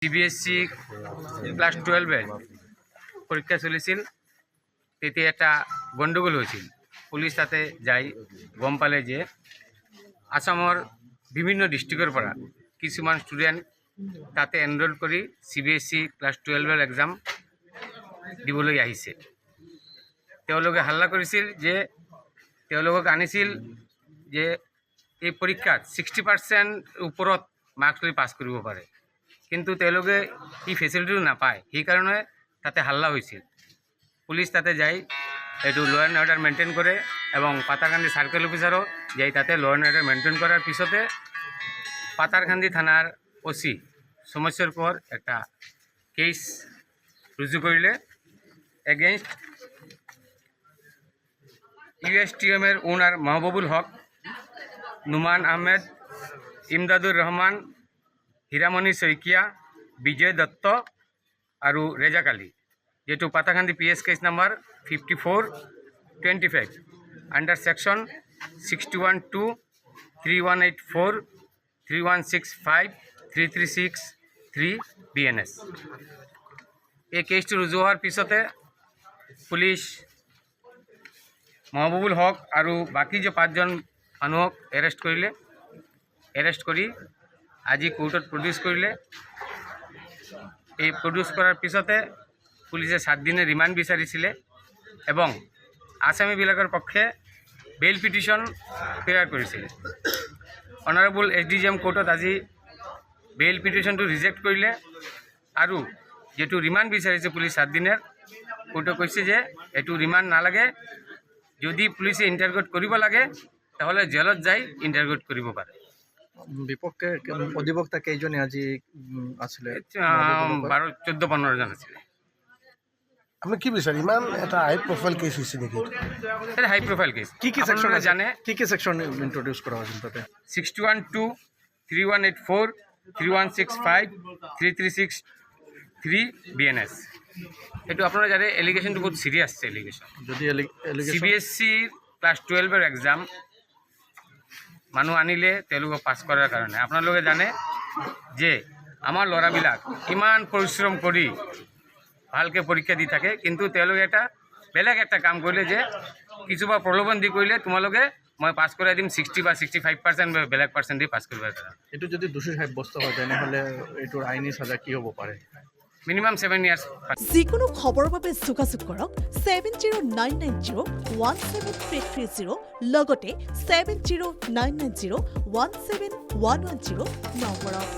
CBSE class 12 পরীক্ষা চলিছিল, তেতিয়া এটা গণ্ডগোল হৈছিল। পুলিচ তাতে যাই গম পালে যে আসামৰ বিভিন্ন ডিষ্ট্ৰিক্টৰ পৰা কিছুমান ষ্টুডেণ্ট তাতে এনৰোল কৰি CBSE ক্লাস 12 এক্সাম দিবলৈ আহিছে। তেওঁলোকে হাল্লা কৰিছিল যে তেওঁলোকক আনিছিল যে এই পৰীক্ষাত 60% ওপৰত মাৰ্কছ লৈ পাছ কৰিব পাৰে, কিন্তু তেওঁলোকে এই ফেচিলিটিটো নাপায়। সেইকাৰণে তাতে হাল্লা হৈছিল। পুলিচ তাতে যাই এইটো ল এণ্ড অৰ্ডাৰ মেইনটেইন কৰে এবং পাতাৰকান্দি সাৰ্কেল অফিসাৰও যাই তাতে ল এণ্ড অৰ্ডাৰ মেইনটেইন কৰাৰ পিছতে পাতাৰকান্দি থানাৰ OC সমস্যাৰ পৰ একটা কেস ৰুজু কৰিলে এগেইনস্ট USTM এর ওনার মাহবুবুল হক, নুমান আহমেদ, ইমদাদুর রহমান, হীরামণি শইকিয়া, বিজয় দত্ত আর রেজাক আলী, যেটু Patharkandi PS case number 5425 under section 61(2), 3184, 3165, 3363 BNS। এই কেসটি রুজু হওয়ার পিছতে পুলিশ মাহবুবুল হক আর বাকি যে 5জন মানুহক এরেস্ট কৰিলে। এৰেস্ট কৰি আজি কোৰ্টত প্ৰডিউস কৰিলে। এই প্ৰডিউস কৰাৰ পিছতে পুলিশে 7 দিনেৰ ৰিমান্ড বিচাৰিছিলে এবং আসামিবিলাকৰ পক্ষে বেইল পিটিশন প্ৰেয়াৰ কৰিছিলে। অনাৰেবল SDGM কোৰ্টত আজি বেইল পিটিশনটো ৰিজেক্ট কৰিলে আৰু যেটো ৰিমান্ড বিচাৰিছে পুলিশ 7 দিনেৰ, কোৰ্টে কৈছে যে এটো ৰিমান্ড নালাগে, যদি পুলিশে ইন্টাৰগেট কৰিব লাগে তাহলে জেলত যাই ইন্টাৰগেট কৰিব পাৰে। বিপক্ষে অধিবক্তা কেইজনে আজি আছিলে? 14-15 জন আছিলে। আপনি কি বিচার ইমান এটা হাই প্রোফাইল কেস হয়েছে নাকি? এটা হাই প্রোফাইল কেস। কি কি সেকশন জানে? কি সেকশন ইন্ট্রোডিউস করা হয়েছিল তাতে? 61(2), 3184, 3165, 3363 BNS। এইটো আপনারা জানে এলিগেশনটো বহুত সিরিয়াস এলিগেশন। যদি CBSE ক্লাস 12 এক্সাম মানুহ আনিলে তেওঁলোকক পাছ কৰাৰ কাৰণে আপোনালোকে জানে যে আমাৰ ল'ৰাবিলাক ইমান পৰিশ্ৰম কৰি ভালকৈ পৰীক্ষা দি থাকে, কিন্তু তেওঁলোকে এটা বেলেগ এটা কাম কৰিলে যে কিছুবা প্ৰলোভন দি কৰিলে তোমালোকে মই পাছ কৰাই দিম 60 বা 65% বেলেগ পাৰ্চেণ্ট দি পাছ কৰিব কাৰণে। এইটো যদি দোষী সাব্যস্ত হয় তেনেহ'লে এইটোৰ আইনী সাজা কি হ'ব পাৰে? Minimum 7 years. যিকোনো খবৰৰ বাবে যোগাযোগ কৰক 7099017330 লগতে 7099017110 নম্বৰত।